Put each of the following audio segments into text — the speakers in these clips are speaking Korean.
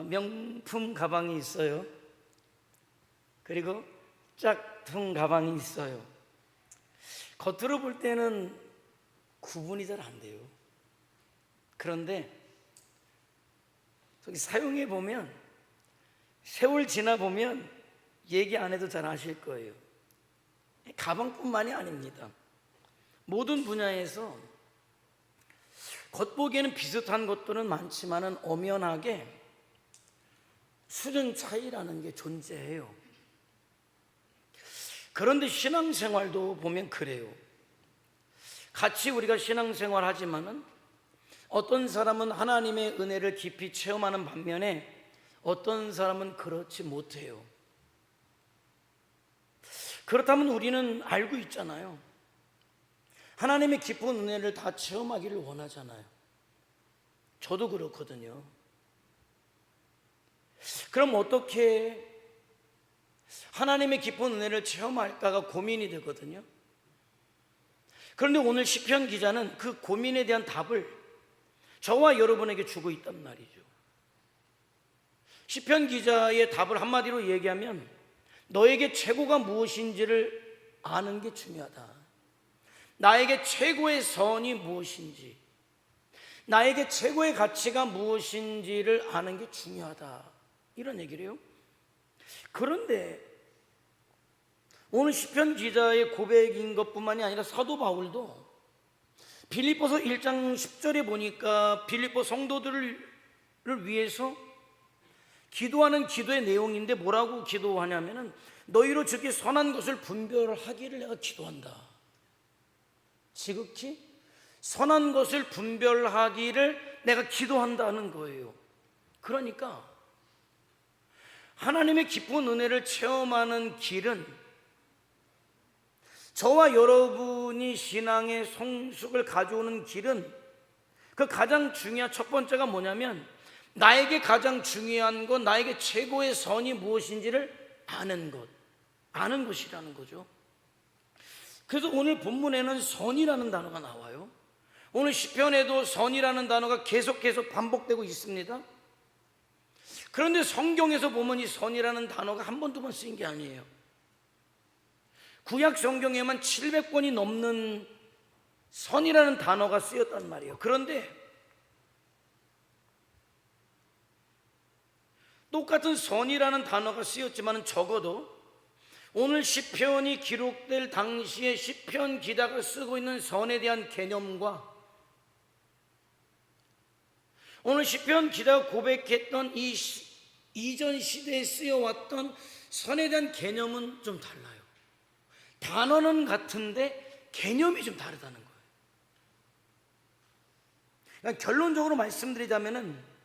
명품 가방이 있어요. 그리고 짝퉁 가방이 있어요. 겉으로 볼 때는 구분이 잘 안 돼요. 그런데 사용해 보면, 세월 지나 보면 얘기 안 해도 잘 아실 거예요. 가방뿐만이 아닙니다. 모든 분야에서 겉보기에는 비슷한 것들은 많지만은 엄연하게 수준 차이라는 게 존재해요. 그런데 신앙생활도 보면 그래요. 같이 우리가 신앙생활 하지만은 어떤 사람은 하나님의 은혜를 깊이 체험하는 반면에 어떤 사람은 그렇지 못해요. 그렇다면 우리는 알고 있잖아요. 하나님의 깊은 은혜를 다 체험하기를 원하잖아요. 저도 그렇거든요. 그럼 어떻게 하나님의 깊은 은혜를 체험할까가 고민이 되거든요. 그런데 오늘 시편 기자는 그 고민에 대한 답을 저와 여러분에게 주고 있단 말이죠. 시편 기자의 답을 한마디로 얘기하면, 너에게 최고가 무엇인지를 아는 게 중요하다. 나에게 최고의 선이 무엇인지, 나에게 최고의 가치가 무엇인지를 아는 게 중요하다, 이런 얘기를 해요. 그런데 오늘 시편 기자의 고백인 것뿐만이 아니라 사도 바울도 빌립보서 1장 10절에 보니까 빌립보 성도들을 위해서 기도하는 기도의 내용인데 뭐라고 기도하냐면은, 너희로 즉기 선한 것을 분별하기를 내가 기도한다. 지극히 선한 것을 분별하기를 내가 기도한다는 거예요. 그러니까 하나님의 깊은 은혜를 체험하는 길은, 저와 여러분이 신앙의 성숙을 가져오는 길은, 그 가장 중요한 첫 번째가 뭐냐면, 나에게 가장 중요한 것, 나에게 최고의 선이 무엇인지를 아는 것이라는 거죠. 그래서 오늘 본문에는 선이라는 단어가 나와요. 오늘 시편에도 선이라는 단어가 계속해서 반복되고 있습니다. 그런데 성경에서 보면 이 선이라는 단어가 한 번, 두 번 쓰인 게 아니에요. 구약 성경에만 700번이 넘는 선이라는 단어가 쓰였단 말이에요. 그런데 똑같은 선이라는 단어가 쓰였지만 적어도 오늘 시편이 기록될 당시에 시편 기자가 쓰고 있는 선에 대한 개념과 오늘 시편 기자가 고백했던 이 이전 시대에 쓰여왔던 선에 대한 개념은 좀 달라요. 단어는 같은데 개념이 좀 다르다는 거예요. 그러니까 결론적으로 말씀드리자면은,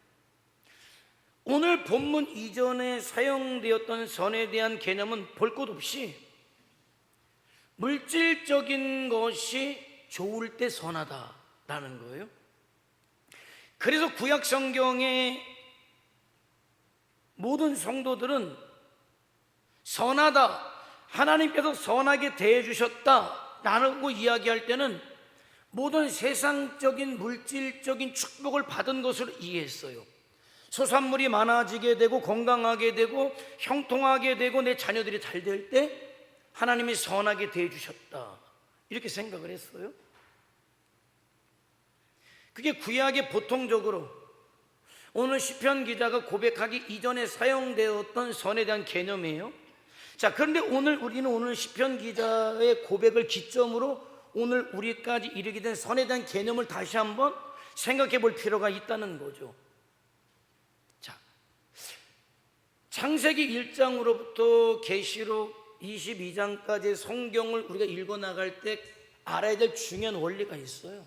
오늘 본문 이전에 사용되었던 선에 대한 개념은 볼 것 없이 물질적인 것이 좋을 때 선하다라는 거예요. 그래서 구약 성경의 모든 성도들은 선하다, 하나님께서 선하게 대해주셨다라고 이야기할 때는 모든 세상적인 물질적인 축복을 받은 것으로 이해했어요. 소산물이 많아지게 되고 건강하게 되고 형통하게 되고 내 자녀들이 잘 될 때 하나님이 선하게 대해주셨다, 이렇게 생각을 했어요. 그게 구약의 보통적으로 오늘 시편 기자가 고백하기 이전에 사용되었던 선에 대한 개념이에요. 자, 그런데 우리는 오늘 시편 기자의 고백을 기점으로 오늘 우리까지 이르게 된 선에 대한 개념을 다시 한번 생각해 볼 필요가 있다는 거죠. 자, 창세기 1장으로부터 계시록 22장까지의 성경을 우리가 읽어 나갈 때 알아야 될 중요한 원리가 있어요.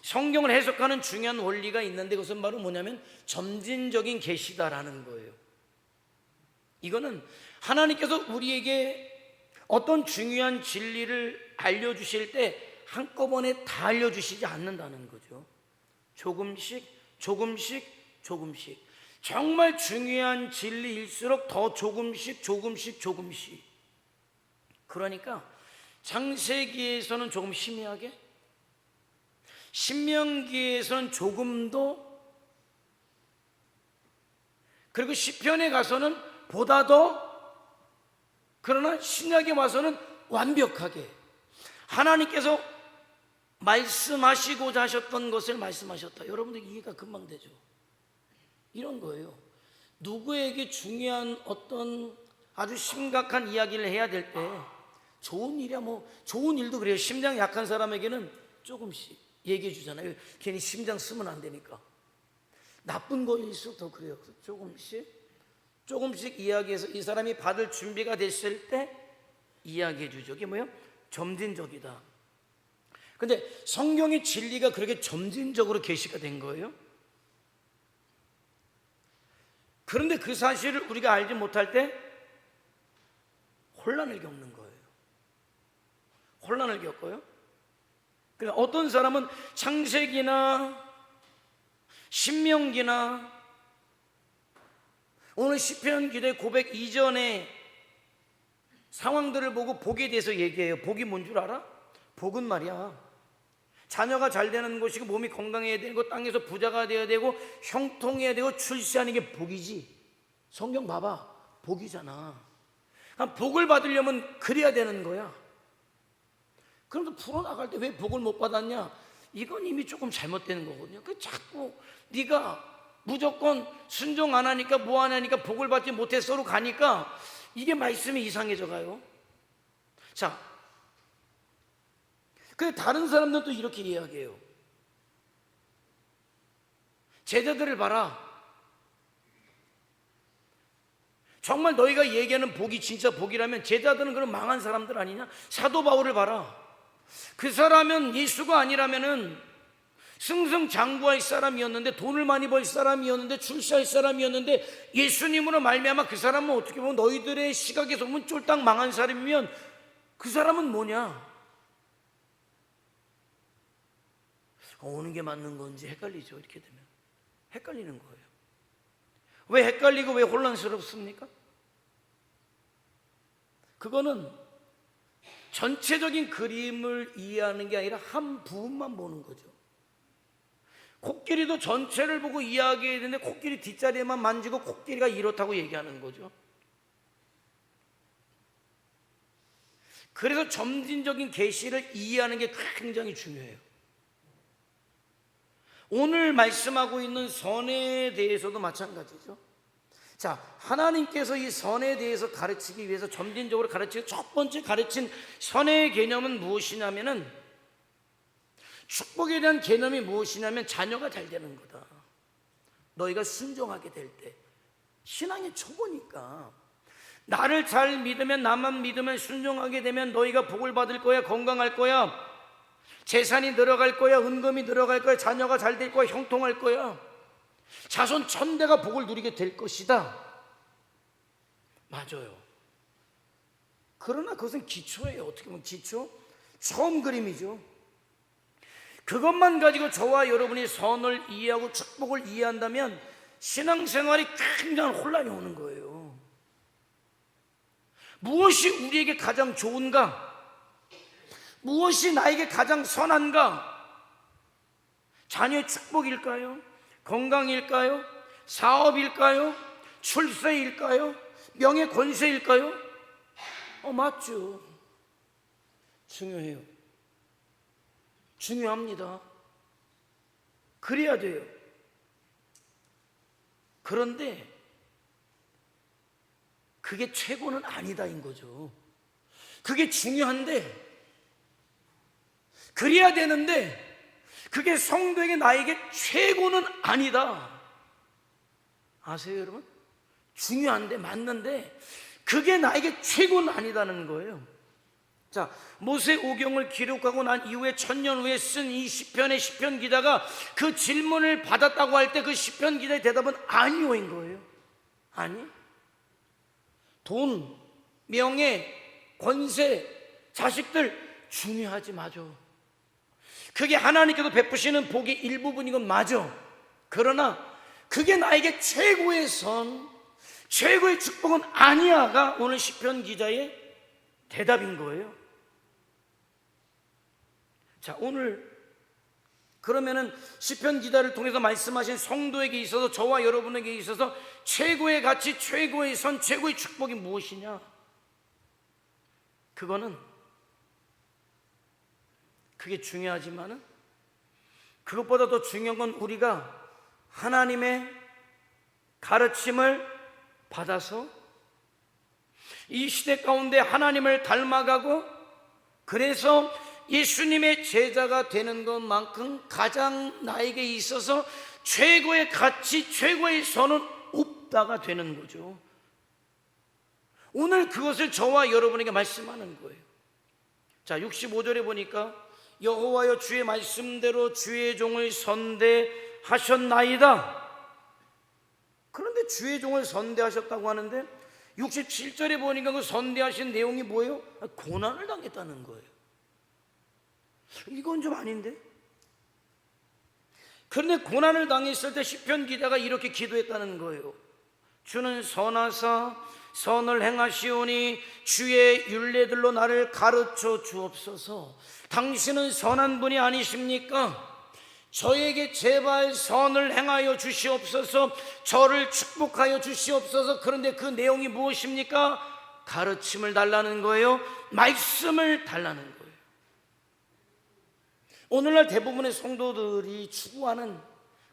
성경을 해석하는 중요한 원리가 있는데 그것은 바로 뭐냐면 점진적인 계시다라는 거예요. 이거는 하나님께서 우리에게 어떤 중요한 진리를 알려주실 때 한꺼번에 다 알려주시지 않는다는 거죠. 조금씩 정말 중요한 진리일수록 더 조금씩. 그러니까 창세기에서는 조금 희미하게, 신명기에서는 조금 더 그리고 시편에 가서는 보다 더, 그러나 신약에 와서는 완벽하게 하나님께서 말씀하시고자 하셨던 것을 말씀하셨다. 여러분들 이해가 금방 되죠? 이런 거예요. 누구에게 중요한 어떤 아주 심각한 이야기를 해야 될 때, 좋은 일이야 뭐 좋은 일도 그래요. 심장 약한 사람에게는 조금씩 얘기해 주잖아요. 괜히 심장 쓰면 안 되니까. 나쁜 거일수록 더 그래요. 조금씩 이야기해서 이 사람이 받을 준비가 됐을 때 이야기해 주죠. 이게 뭐예요? 점진적이다. 근데 성경의 진리가 그렇게 점진적으로 계시가 된 거예요. 그런데 그 사실을 우리가 알지 못할 때 혼란을 겪는 거예요. 혼란을 겪어요. 그러니까 어떤 사람은 창세기나 신명기나 오늘 시편 기도의 고백 이전의 상황들을 보고 복에 대해서 얘기해요. 복이 뭔 줄 알아? 복은 말이야, 자녀가 잘 되는 것이고 몸이 건강해야 되고 땅에서 부자가 되어야 되고 형통해야 되고 출세하는 게 복이지. 성경 봐봐, 복이잖아. 복을 받으려면 그래야 되는 거야. 그럼 풀어나갈 때 왜 복을 못 받았냐? 이건 이미 조금 잘못되는 거거든요. 그 자꾸 네가 무조건 순종 안 하니까 뭐 안 하니까 복을 받지 못해서로 가니까 이게 말씀이 이상해져 가요. 자, 근데 다른 사람들도 이렇게 이야기해요. 제자들을 봐라. 정말 너희가 얘기하는 복이 진짜 복이라면 제자들은 그런 망한 사람들 아니냐? 사도 바울을 봐라. 그 사람은 예수가 아니라면은 승승장구할 사람이었는데, 돈을 많이 벌 사람이었는데, 출세할 사람이었는데, 예수님으로 말미암아 그 사람은 어떻게 보면 너희들의 시각에서 보면 쫄딱 망한 사람이면 그 사람은 뭐냐? 오는 게 맞는 건지 헷갈리죠. 이렇게 되면 헷갈리는 거예요. 왜 헷갈리고 왜 혼란스럽습니까? 그거는 전체적인 그림을 이해하는 게 아니라 한 부분만 보는 거죠. 코끼리도 전체를 보고 이야기해야 되는데 코끼리 뒷자리에만 만지고 코끼리가 이렇다고 얘기하는 거죠. 그래서 점진적인 계시를 이해하는 게 굉장히 중요해요. 오늘 말씀하고 있는 선에 대해서도 마찬가지죠. 자, 하나님께서 이 선에 대해서 가르치기 위해서 점진적으로 가르치고 첫 번째 가르친 선의 개념은 무엇이냐면은, 축복에 대한 개념이 무엇이냐면 자녀가 잘 되는 거다. 너희가 순종하게 될 때, 신앙의 초보니까 나를 잘 믿으면, 나만 믿으면, 순종하게 되면 너희가 복을 받을 거야, 건강할 거야, 재산이 늘어갈 거야, 은금이 늘어갈 거야, 자녀가 잘 될 거야, 형통할 거야, 자손 천대가 복을 누리게 될 것이다. 맞아요. 그러나 그것은 기초예요. 어떻게 보면 기초, 처음 그림이죠. 그것만 가지고 저와 여러분이 선을 이해하고 축복을 이해한다면 신앙생활이 굉장한 혼란이 오는 거예요. 무엇이 우리에게 가장 좋은가? 무엇이 나에게 가장 선한가? 자녀의 축복일까요? 건강일까요? 사업일까요? 출세일까요? 명예 권세일까요? 맞죠. 중요해요. 중요합니다. 그래야 돼요. 그런데 그게 최고는 아니다인 거죠. 그게 중요한데, 그래야 되는데 그게 성도에게 나에게 최고는 아니다. 아세요 여러분? 중요한데 맞는데 그게 나에게 최고는 아니다는 거예요. 자, 모세오경을 기록하고 난 이후에 1000년 후에 쓴 이 시편의 시편 기자가 그 질문을 받았다고 할 때 그 시편 기자의 대답은 아니오인 거예요. 아니, 돈, 명예, 권세, 자식들 중요하지, 맞아. 그게 하나님께서 베푸시는 복의 일부분인 건 맞아. 그러나 그게 나에게 최고의 선, 최고의 축복은 아니야가 오늘 시편 기자의 대답인 거예요. 자, 오늘 그러면은 시편 기자를 통해서 말씀하신 성도에게 있어서, 저와 여러분에게 있어서 최고의 가치, 최고의 선, 최고의 축복이 무엇이냐? 그게 중요하지만은 그것보다 더 중요한 건 우리가 하나님의 가르침을 받아서 이 시대 가운데 하나님을 닮아가고, 그래서 예수님의 제자가 되는 것만큼 가장 나에게 있어서 최고의 가치, 최고의 선은 없다가 되는 거죠. 오늘 그것을 저와 여러분에게 말씀하는 거예요. 자, 65절에 보니까 여호와여 주의 말씀대로 주의 종을 선대하셨나이다. 그런데 주의 종을 선대하셨다고 하는데 67절에 보니까 그 선대하신 내용이 뭐예요? 고난을 당했다는 거예요. 이건 좀 아닌데? 그런데 고난을 당했을 때 시편 기자가 이렇게 기도했다는 거예요. 주는 선하사 선을 행하시오니 주의 율례들로 나를 가르쳐 주옵소서. 당신은 선한 분이 아니십니까? 저에게 제발 선을 행하여 주시옵소서. 저를 축복하여 주시옵소서. 그런데 그 내용이 무엇입니까? 가르침을 달라는 거예요. 말씀을 달라는 거예요. 오늘날 대부분의 성도들이 추구하는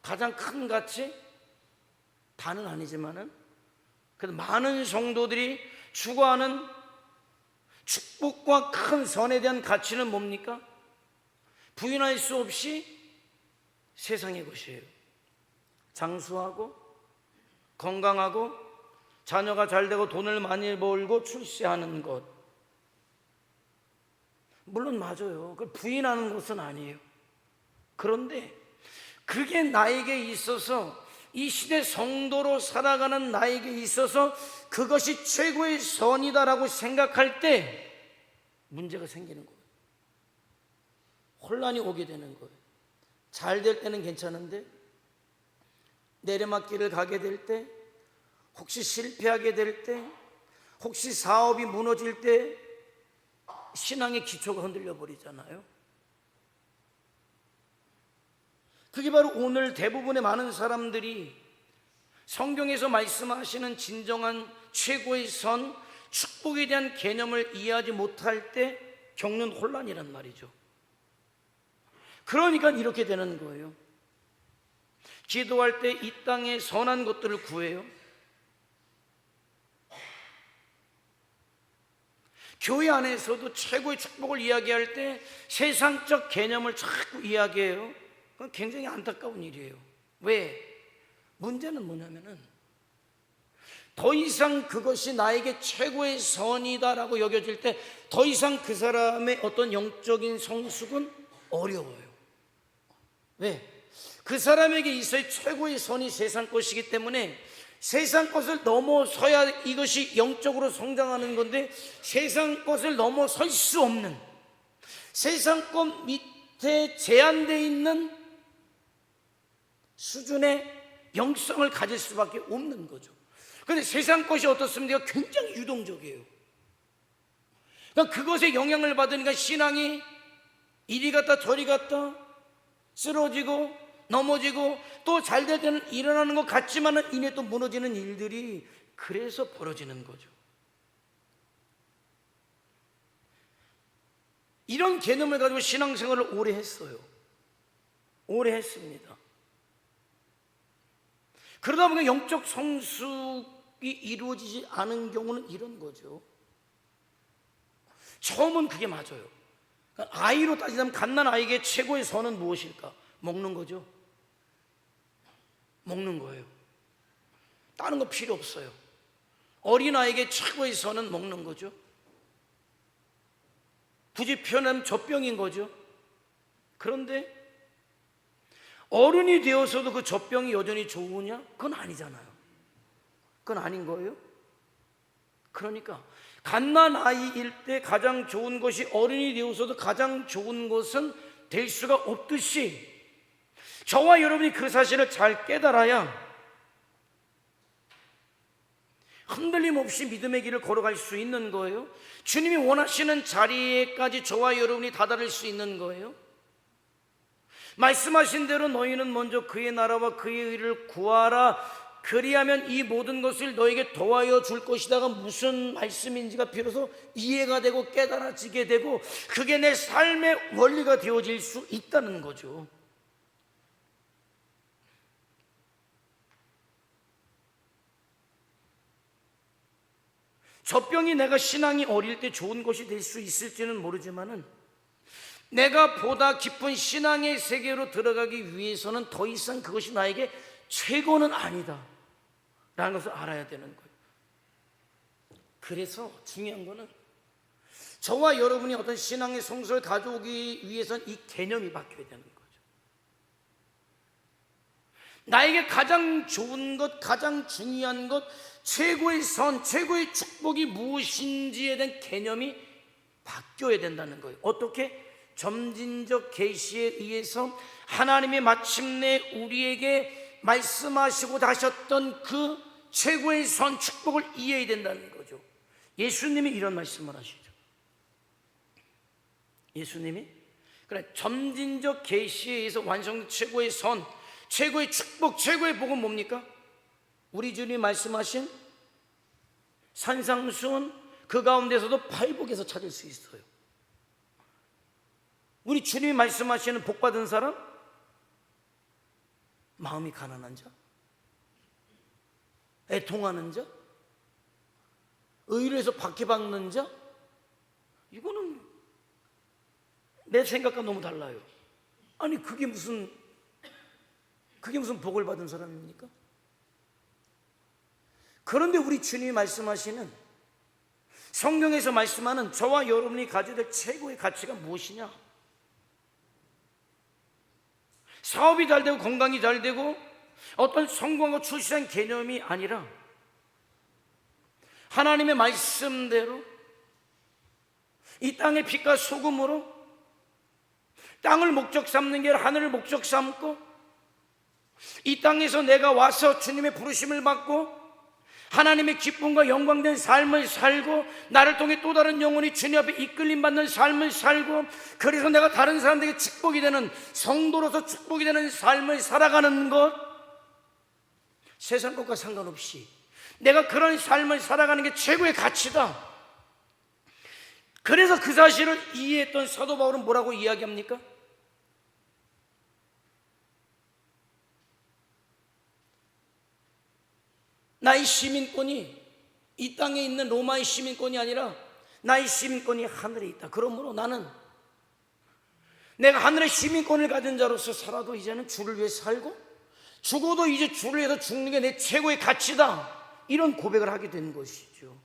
가장 큰 가치, 다는 아니지만은 그래도 많은 성도들이 추구하는 축복과 큰 선에 대한 가치는 뭡니까? 부인할 수 없이 세상의 것이에요. 장수하고 건강하고 자녀가 잘되고 돈을 많이 벌고 출세하는 것, 물론 맞아요. 그걸 부인하는 것은 아니에요. 그런데 그게 나에게 있어서, 이 시대 성도로 살아가는 나에게 있어서 그것이 최고의 선이다라고 생각할 때 문제가 생기는 거예요. 혼란이 오게 되는 거예요. 잘 될 때는 괜찮은데 내리막길을 가게 될 때, 혹시 실패하게 될 때, 혹시 사업이 무너질 때 신앙의 기초가 흔들려 버리잖아요. 그게 바로 오늘 대부분의 많은 사람들이 성경에서 말씀하시는 진정한 최고의 선, 축복에 대한 개념을 이해하지 못할 때 겪는 혼란이란 말이죠. 그러니까 이렇게 되는 거예요. 기도할 때 이 땅의 선한 것들을 구해요. 교회 안에서도 최고의 축복을 이야기할 때 세상적 개념을 자꾸 이야기해요. 그건 굉장히 안타까운 일이에요. 왜? 문제는 뭐냐면은 더 이상 그것이 나에게 최고의 선이다라고 여겨질 때 더 이상 그 사람의 어떤 영적인 성숙은 어려워요. 왜? 그 사람에게 있어야 최고의 선이 세상 것이기 때문에 세상 것을 넘어서야 이것이 영적으로 성장하는 건데, 세상 것을 넘어설 수 없는, 세상 것 밑에 제한되어 있는 수준의 영성을 가질 수밖에 없는 거죠. 그런데 세상 것이 어떻습니까? 굉장히 유동적이에요. 그러니까 그것에 영향을 받으니까 신앙이 이리 갔다 저리 갔다 쓰러지고 넘어지고, 또 잘 될 때는 일어나는 것 같지만은 이내 또 무너지는 일들이 그래서 벌어지는 거죠. 이런 개념을 가지고 신앙생활을 오래 했어요. 오래 했습니다. 그러다 보니까 영적 성숙이 이루어지지 않은 경우는 이런 거죠. 처음은 그게 맞아요. 아이로 따지자면 갓난 아이에게 최고의 선은 무엇일까? 먹는 거죠. 먹는 거예요. 다른 거 필요 없어요. 어린아이에게 최고의 선은 먹는 거죠. 굳이 표현하면 젖병인 거죠. 그런데 어른이 되어서도 그 젖병이 여전히 좋으냐? 그건 아니잖아요. 그건 아닌 거예요. 그러니까 갓난아이일 때 가장 좋은 것이 어른이 되어서도 가장 좋은 것은 될 수가 없듯이, 저와 여러분이 그 사실을 잘 깨달아야 흔들림 없이 믿음의 길을 걸어갈 수 있는 거예요. 주님이 원하시는 자리에까지 저와 여러분이 다다를 수 있는 거예요. 말씀하신 대로 너희는 먼저 그의 나라와 그의 의를 구하라. 그리하면 이 모든 것을 너에게 더하여 줄 것이다가 무슨 말씀인지가 비로소 이해가 되고 깨달아지게 되고 그게 내 삶의 원리가 되어질 수 있다는 거죠. 젖병이 내가 신앙이 어릴 때 좋은 것이 될 수 있을지는 모르지만은 내가 보다 깊은 신앙의 세계로 들어가기 위해서는 더 이상 그것이 나에게 최고는 아니다 라는 것을 알아야 되는 거예요. 그래서 중요한 거는 저와 여러분이 어떤 신앙의 성수를 가져오기 위해서는 이 개념이 바뀌어야 되는 거죠. 나에게 가장 좋은 것, 가장 중요한 것, 최고의 선, 최고의 축복이 무엇인지에 대한 개념이 바뀌어야 된다는 거예요. 어떻게? 점진적 계시에 의해서 하나님이 마침내 우리에게 말씀하시고 하셨던 그 최고의 선, 축복을 이해해야 된다는 거죠. 예수님이 이런 말씀을 하시죠. 예수님이 그래, 점진적 계시에 의해서 완성된 최고의 선, 최고의 축복, 최고의 복은 뭡니까? 우리 주님이 말씀하신 산상수훈 그 가운데서도 팔복에서 찾을 수 있어요. 우리 주님이 말씀하시는 복받은 사람, 마음이 가난한 자, 애통하는 자, 의로에서 박해받는 자, 이거는 내 생각과 너무 달라요. 아니 그게 무슨 복을 받은 사람입니까? 그런데 우리 주님이 말씀하시는 성경에서 말씀하는 저와 여러분이 가져야 될 최고의 가치가 무엇이냐? 사업이 잘 되고 건강이 잘 되고 어떤 성공하고 출세한 개념이 아니라 하나님의 말씀대로 이 땅의 빛과 소금으로 땅을 목적 삼는 게 아니라 하늘을 목적 삼고 이 땅에서 내가 와서 주님의 부르심을 받고 하나님의 기쁨과 영광된 삶을 살고 나를 통해 또 다른 영혼이 주님 앞에 이끌림 받는 삶을 살고 그래서 내가 다른 사람들에게 축복이 되는 성도로서 축복이 되는 삶을 살아가는 것, 세상 것과 상관없이 내가 그런 삶을 살아가는 게 최고의 가치다. 그래서 그 사실을 이해했던 사도 바울은 뭐라고 이야기합니까? 나의 시민권이 이 땅에 있는 로마의 시민권이 아니라 나의 시민권이 하늘에 있다. 그러므로 나는 내가 하늘의 시민권을 가진 자로서 살아도 이제는 주를 위해 살고 죽어도 이제 주를 위해서 죽는 게 내 최고의 가치다. 이런 고백을 하게 된 것이죠.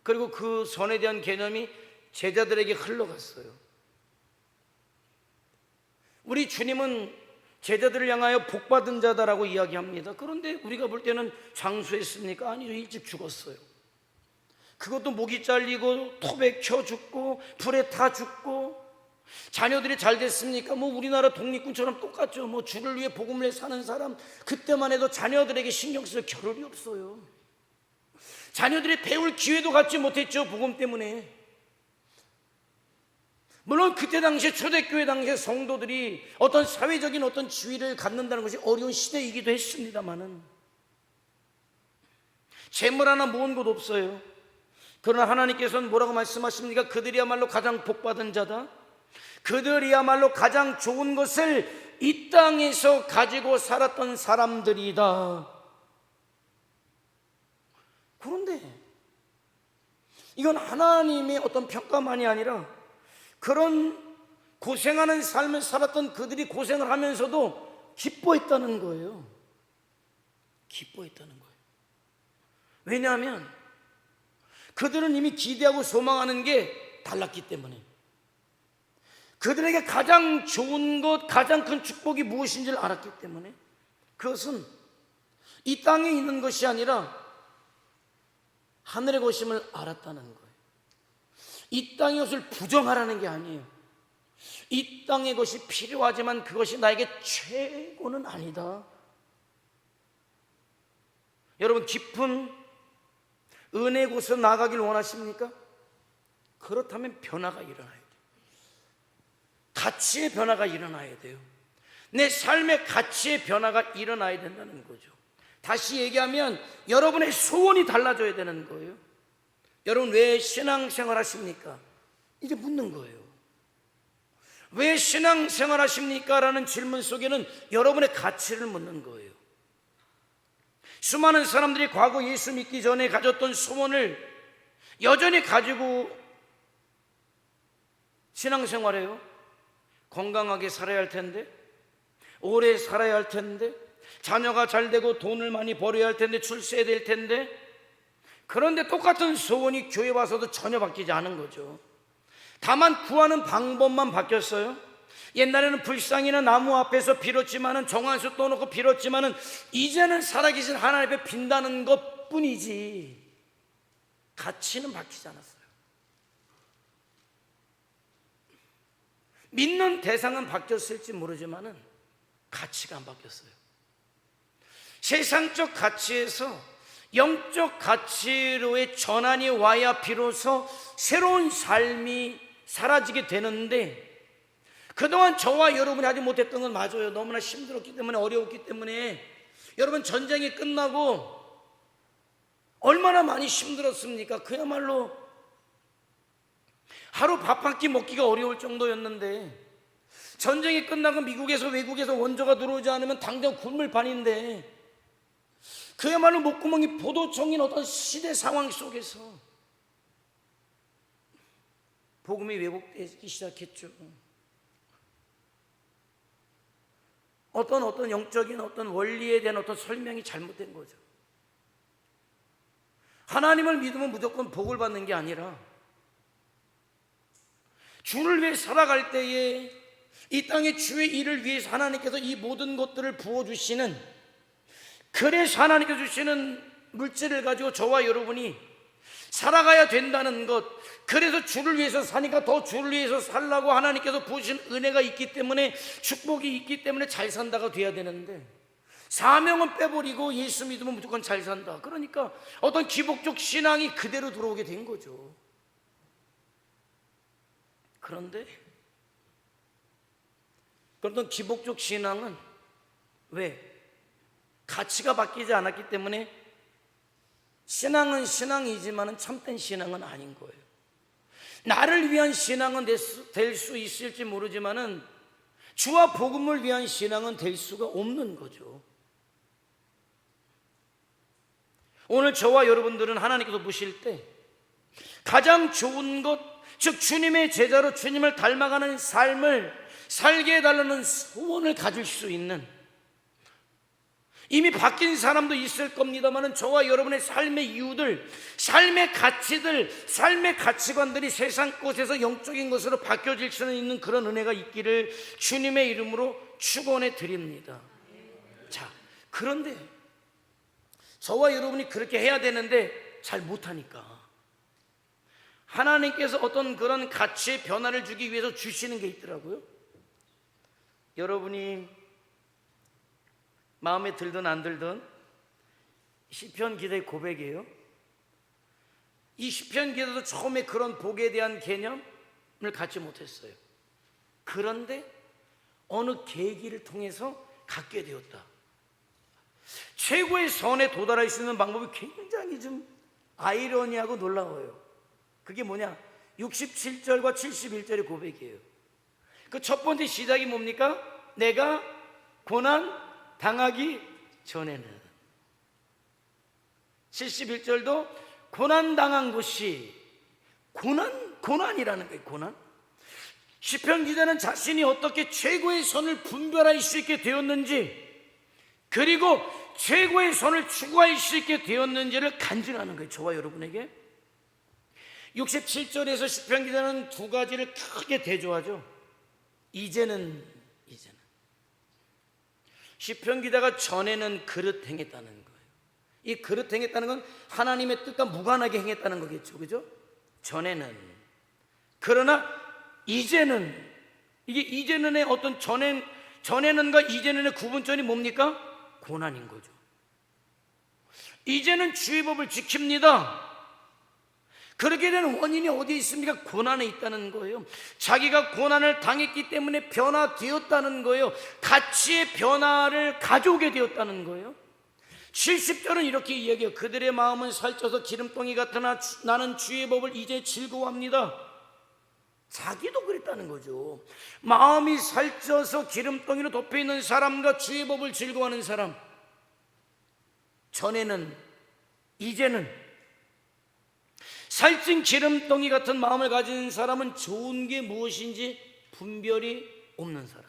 그리고 그 선에 대한 개념이 제자들에게 흘러갔어요. 우리 주님은 제자들을 향하여 복받은 자다라고 이야기합니다. 그런데 우리가 볼 때는 장수했습니까? 아니요, 일찍 죽었어요. 그것도 목이 잘리고 톱에 켜 죽고 불에 타 죽고. 자녀들이 잘 됐습니까? 뭐 우리나라 독립군처럼 똑같죠. 뭐 주를 위해 복음을 위해 사는 사람, 그때만 해도 자녀들에게 신경 쓸 겨를이 없어요. 자녀들이 배울 기회도 갖지 못했죠, 복음 때문에. 물론 그때 당시에 초대교회 당시에 성도들이 어떤 사회적인 어떤 지위를 갖는다는 것이 어려운 시대이기도 했습니다만은 재물 하나 모은 곳 없어요. 그러나 하나님께서는 뭐라고 말씀하십니까? 그들이야말로 가장 복받은 자다. 그들이야말로 가장 좋은 것을 이 땅에서 가지고 살았던 사람들이다. 그런데 이건 하나님의 어떤 평가만이 아니라 그런 고생하는 삶을 살았던 그들이 고생을 하면서도 기뻐했다는 거예요. 기뻐했다는 거예요. 왜냐하면 그들은 이미 기대하고 소망하는 게 달랐기 때문에 그들에게 가장 좋은 것, 가장 큰 축복이 무엇인지를 알았기 때문에 그것은 이 땅에 있는 것이 아니라 하늘의 것임을 알았다는 거예요. 이 땅의 것을 부정하라는 게 아니에요. 이 땅의 것이 필요하지만 그것이 나에게 최고는 아니다. 여러분, 깊은 은혜의 곳으로 나가길 원하십니까? 그렇다면 변화가 일어나야 돼요. 가치의 변화가 일어나야 돼요. 내 삶의 가치의 변화가 일어나야 된다는 거죠. 다시 얘기하면 여러분의 소원이 달라져야 되는 거예요. 여러분 왜 신앙생활 하십니까? 이제 묻는 거예요. 왜 신앙생활 하십니까? 라는 질문 속에는 여러분의 가치를 묻는 거예요. 수많은 사람들이 과거 예수 믿기 전에 가졌던 소원을 여전히 가지고 신앙생활해요. 건강하게 살아야 할 텐데, 오래 살아야 할 텐데, 자녀가 잘 되고 돈을 많이 벌어야 할 텐데, 출세해야 될 텐데, 그런데 똑같은 소원이 교회 와서도 전혀 바뀌지 않은 거죠. 다만 구하는 방법만 바뀌었어요. 옛날에는 불상이나 나무 앞에서 빌었지만은, 정한수 떠놓고 빌었지만은, 이제는 살아계신 하나님 앞에 빈다는 것 뿐이지 가치는 바뀌지 않았어요. 믿는 대상은 바뀌었을지 모르지만은 가치가 안 바뀌었어요. 세상적 가치에서 영적 가치로의 전환이 와야 비로소 새로운 삶이 사라지게 되는데, 그동안 저와 여러분이 하지 못했던 건 맞아요. 너무나 힘들었기 때문에, 어려웠기 때문에. 여러분 전쟁이 끝나고 얼마나 많이 힘들었습니까? 그야말로 하루 밥 한 끼 먹기가 어려울 정도였는데, 전쟁이 끝나고 미국에서 외국에서 원조가 들어오지 않으면 당장 굶을 판인데, 그야말로 목구멍이 포도청인 어떤 시대 상황 속에서 복음이 왜곡되기 시작했죠. 어떤 영적인 어떤 원리에 대한 어떤 설명이 잘못된 거죠. 하나님을 믿으면 무조건 복을 받는 게 아니라, 주를 위해 살아갈 때에 이 땅의 주의 일을 위해서 하나님께서 이 모든 것들을 부어주시는, 그래서 하나님께서 주시는 물질을 가지고 저와 여러분이 살아가야 된다는 것, 그래서 주를 위해서 사니까 더 주를 위해서 살라고 하나님께서 부으신 은혜가 있기 때문에, 축복이 있기 때문에 잘 산다가 돼야 되는데, 사명은 빼버리고 예수 믿으면 무조건 잘 산다. 그러니까 어떤 기복적 신앙이 그대로 들어오게 된 거죠. 그런데 그런 기복적 신앙은 왜? 가치가 바뀌지 않았기 때문에 신앙은 신앙이지만 참된 신앙은 아닌 거예요. 나를 위한 신앙은 될 수 있을지 모르지만은 주와 복음을 위한 신앙은 될 수가 없는 거죠. 오늘 저와 여러분들은 하나님께서 보실 때 가장 좋은 것, 즉 주님의 제자로 주님을 닮아가는 삶을 살게 해달라는 소원을 가질 수 있는, 이미 바뀐 사람도 있을 겁니다만 저와 여러분의 삶의 이유들, 삶의 가치들, 삶의 가치관들이 세상 곳에서 영적인 것으로 바뀌어질 수 있는 그런 은혜가 있기를 주님의 이름으로 축원해 드립니다. 자, 그런데 저와 여러분이 그렇게 해야 되는데 잘 못하니까 하나님께서 어떤 그런 가치의 변화를 주기 위해서 주시는 게 있더라고요. 여러분이 마음에 들든 안 들든 시편 기도의 고백이에요. 이 시편 기도도 처음에 그런 복에 대한 개념을 갖지 못했어요. 그런데 어느 계기를 통해서 갖게 되었다. 최고의 선에 도달할 수 있는 방법이 굉장히 좀 아이러니하고 놀라워요. 그게 뭐냐? 67절과 71절의 고백이에요. 그 첫 번째 시작이 뭡니까? 내가 고난 당하기 전에는. 71절도 고난 당한 것이 고난이라는 거예요. 고난. 시편 기자는 자신이 어떻게 최고의 선을 분별할 수 있게 되었는지, 그리고 최고의 선을 추구할 수 있게 되었는지를 간증하는 거예요. 저와 여러분에게. 67절에서 시편 기자는 두 가지를 크게 대조하죠. 이제는 시편 기자가 전에는 그릇 행했다는 거예요. 이 그릇 행했다는 건 하나님의 뜻과 무관하게 행했다는 거겠죠, 그죠? 전에는. 그러나 이제는, 이게 이제는의 어떤 전에는과 이제는의 구분점이 뭡니까? 고난인 거죠. 이제는 주의 법을 지킵니다. 그렇게 된 원인이 어디에 있습니까? 고난에 있다는 거예요. 자기가 고난을 당했기 때문에 변화되었다는 거예요. 가치의 변화를 가져오게 되었다는 거예요. 70절은 이렇게 이야기해요. 그들의 마음은 살쪄서 기름덩이 같으나 나는 주의 법을 이제 즐거워합니다. 자기도 그랬다는 거죠. 마음이 살쪄서 기름덩이로 덮여있는 사람과 주의 법을 즐거워하는 사람, 전에는, 이제는 살찐 기름덩이 같은 마음을 가진 사람은 좋은 게 무엇인지 분별이 없는 사람.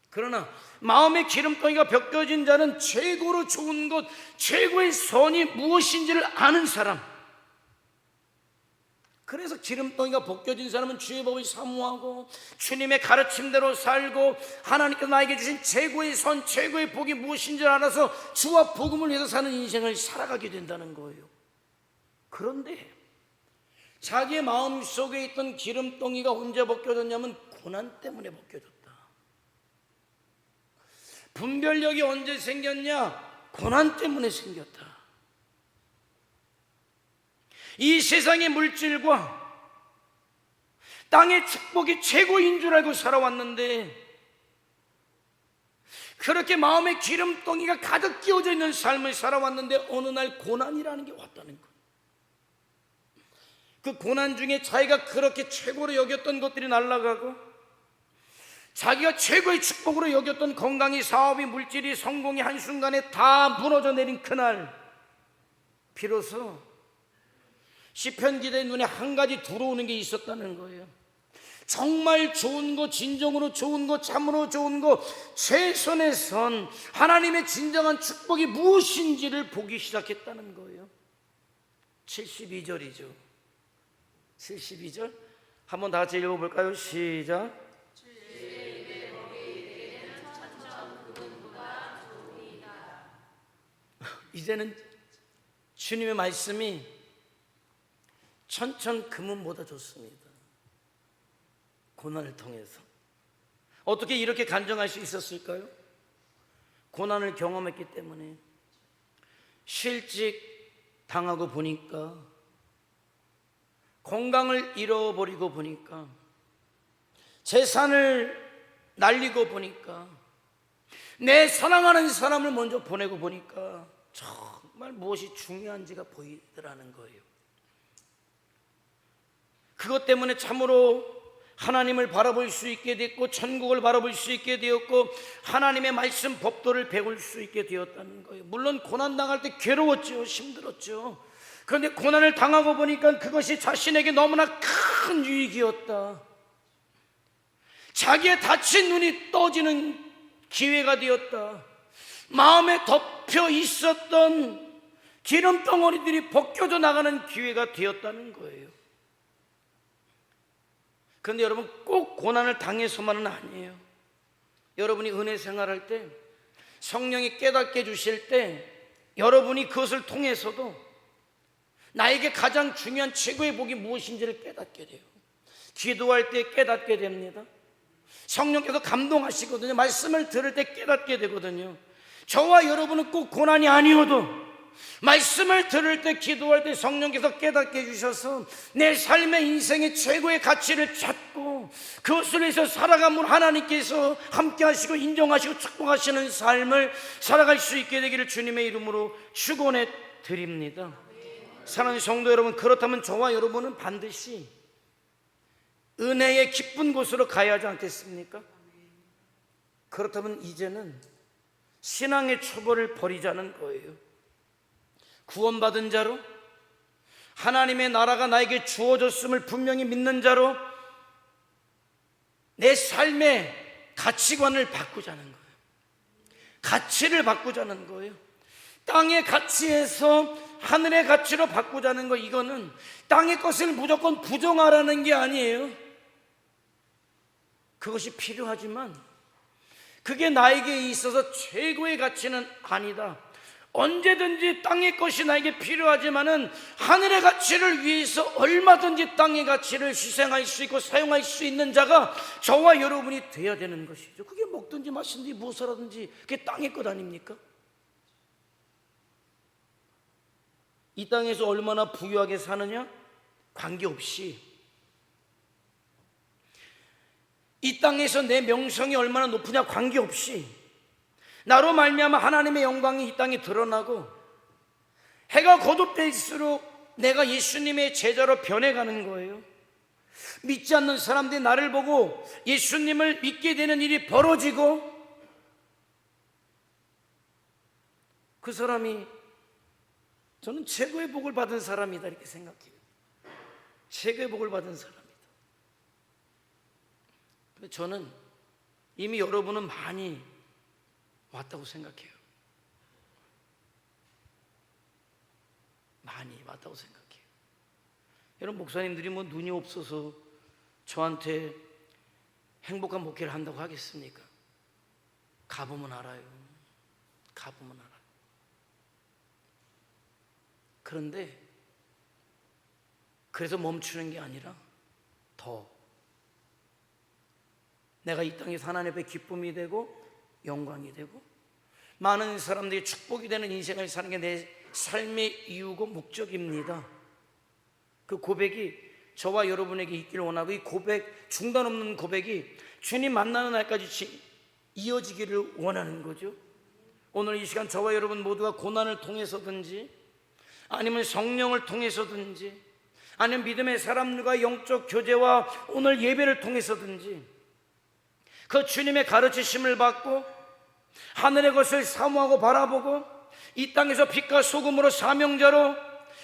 그러나 마음의 기름덩이가 벗겨진 자는 최고로 좋은 것, 최고의 선이 무엇인지를 아는 사람. 그래서 기름덩이가 벗겨진 사람은 주의 법을 사모하고 주님의 가르침대로 살고 하나님께서 나에게 주신 최고의 선, 최고의 복이 무엇인지를 알아서 주와 복음을 위해서 사는 인생을 살아가게 된다는 거예요. 그런데 자기의 마음속에 있던 기름덩이가 언제 벗겨졌냐면 고난 때문에 벗겨졌다. 분별력이 언제 생겼냐? 고난 때문에 생겼다. 이 세상의 물질과 땅의 축복이 최고인 줄 알고 살아왔는데, 그렇게 마음의 기름덩이가 가득 끼워져 있는 삶을 살아왔는데 어느 날 고난이라는 게 왔다는 것. 그 고난 중에 자기가 그렇게 최고로 여겼던 것들이 날아가고, 자기가 최고의 축복으로 여겼던 건강이, 사업이, 물질이, 성공이 한순간에 다 무너져 내린 그날, 비로소 시편 기자의 눈에 한 가지 들어오는 게 있었다는 거예요. 정말 좋은 거, 진정으로 좋은 거, 참으로 좋은 거, 최선의 선, 하나님의 진정한 축복이 무엇인지를 보기 시작했다는 거예요. 72절이죠 72절 한번 다 같이 읽어볼까요? 시작. 이제는 주님의 말씀이 천천금은보다 좋습니다. 고난을 통해서 어떻게 이렇게 간증할 수 있었을까요? 고난을 경험했기 때문에. 실직 당하고 보니까, 건강을 잃어버리고 보니까, 재산을 날리고 보니까, 내 사랑하는 사람을 먼저 보내고 보니까 정말 무엇이 중요한지가 보이더라는 거예요. 그것 때문에 참으로 하나님을 바라볼 수 있게 됐고, 천국을 바라볼 수 있게 되었고, 하나님의 말씀 법도를 배울 수 있게 되었다는 거예요. 물론 고난 당할 때 괴로웠죠, 힘들었죠. 그런데 고난을 당하고 보니까 그것이 자신에게 너무나 큰 유익이었다. 자기의 다친 눈이 떠지는 기회가 되었다. 마음에 덮여 있었던 기름덩어리들이 벗겨져 나가는 기회가 되었다는 거예요. 그런데 여러분, 꼭 고난을 당해서만은 아니에요. 여러분이 은혜 생활할 때, 성령이 깨닫게 주실 때, 여러분이 그것을 통해서도 나에게 가장 중요한 최고의 복이 무엇인지를 깨닫게 돼요. 기도할 때 깨닫게 됩니다. 성령께서 감동하시거든요. 말씀을 들을 때 깨닫게 되거든요. 저와 여러분은 꼭 고난이 아니어도 말씀을 들을 때, 기도할 때 성령께서 깨닫게 해주셔서 내 삶의 인생의 최고의 가치를 찾고 그것을 위해서 살아가면 하나님께서 함께 하시고 인정하시고 축복하시는 삶을 살아갈 수 있게 되기를 주님의 이름으로 축원해 드립니다. 사랑하는 성도 여러분, 그렇다면 저와 여러분은 반드시 은혜의 기쁜 곳으로 가야 하지 않겠습니까? 그렇다면 이제는 신앙의 초보를 버리자는 거예요. 구원받은 자로, 하나님의 나라가 나에게 주어졌음을 분명히 믿는 자로 내 삶의 가치관을 바꾸자는 거예요. 가치를 바꾸자는 거예요. 땅의 가치에서 하늘의 가치로 바꾸자는 거, 이거는 땅의 것을 무조건 부정하라는 게 아니에요. 그것이 필요하지만 그게 나에게 있어서 최고의 가치는 아니다. 언제든지 땅의 것이 나에게 필요하지만은 하늘의 가치를 위해서 얼마든지 땅의 가치를 희생할 수 있고 사용할 수 있는 자가 저와 여러분이 돼야 되는 것이죠. 그게 먹든지 마시든지 무엇을 하든지 그게 땅의 것 아닙니까? 이 땅에서 얼마나 부유하게 사느냐? 관계없이, 이 땅에서 내 명성이 얼마나 높으냐 관계없이 나로 말미암아 하나님의 영광이 이 땅에 드러나고 해가 거듭될수록 내가 예수님의 제자로 변해가는 거예요. 믿지 않는 사람들이 나를 보고 예수님을 믿게 되는 일이 벌어지고, 그 사람이 저는 최고의 복을 받은 사람이다 이렇게 생각해요. 최고의 복을 받은 사람이다. 근데 저는 이미 여러분은 많이 왔다고 생각해요. 많이 왔다고 생각해요. 여러분, 목사님들이 뭐 눈이 없어서 저한테 행복한 목회를 한다고 하겠습니까? 가보면 알아요. 가보면 알아요. 그런데 그래서 멈추는 게 아니라 더 내가 이 땅에서 하나님 앞에 기쁨이 되고 영광이 되고 많은 사람들이 축복이 되는 인생을 사는 게 내 삶의 이유고 목적입니다. 그 고백이 저와 여러분에게 있기를 원하고, 이 고백, 중단 없는 고백이 주님 만나는 날까지 이어지기를 원하는 거죠. 오늘 이 시간 저와 여러분 모두가 고난을 통해서든지 아니면 성령을 통해서든지 아니면 믿음의 사람들과 영적 교제와 오늘 예배를 통해서든지 그 주님의 가르치심을 받고 하늘의 것을 사모하고 바라보고 이 땅에서 빛과 소금으로 사명자로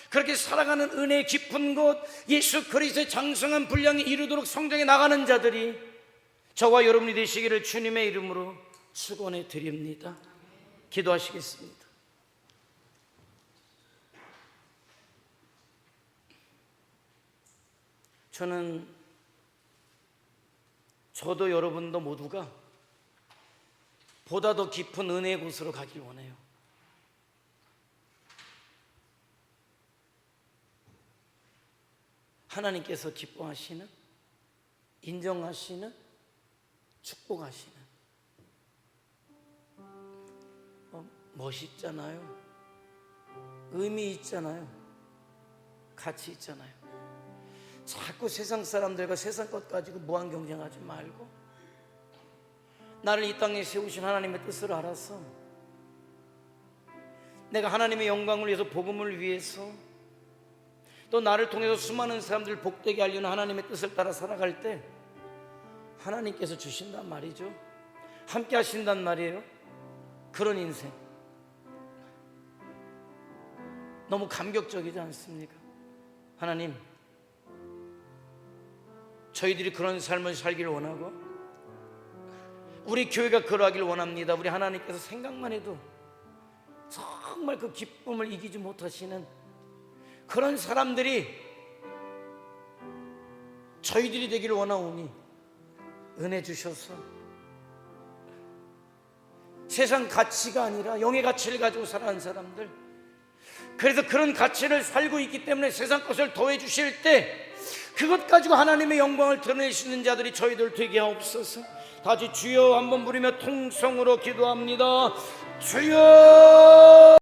그렇게 살아가는 은혜의 깊은 곳, 예수 그리스도의 장성한 분량이 이루도록 성장해 나가는 자들이 저와 여러분이 되시기를 주님의 이름으로 축원해 드립니다. 기도하시겠습니다. 저도 여러분도 모두가 보다 더 깊은 은혜의 곳으로 가길 원해요. 하나님께서 기뻐하시는, 인정하시는, 축복하시는, 멋있잖아요. 의미 있잖아요. 가치 있잖아요. 자꾸 세상 사람들과 세상 것 가지고 무한 경쟁하지 말고 나를 이 땅에 세우신 하나님의 뜻을 알아서 내가 하나님의 영광을 위해서, 복음을 위해서, 또 나를 통해서 수많은 사람들을 복되게 하려는 하나님의 뜻을 따라 살아갈 때 하나님께서 주신단 말이죠. 함께 하신단 말이에요. 그런 인생 너무 감격적이지 않습니까? 하나님, 저희들이 그런 삶을 살기를 원하고 우리 교회가 그러하길 원합니다. 우리 하나님께서 생각만 해도 정말 그 기쁨을 이기지 못하시는 그런 사람들이 저희들이 되기를 원하오니 은혜 주셔서 세상 가치가 아니라 영의 가치를 가지고 살아가는 사람들, 그래서 그런 가치를 살고 있기 때문에 세상 것을 더해 주실 때 그것 가지고 하나님의 영광을 드러내시는 자들이 저희들 되게 하옵소서. 다시 주여 한번 부르며 통성으로 기도합니다. 주여.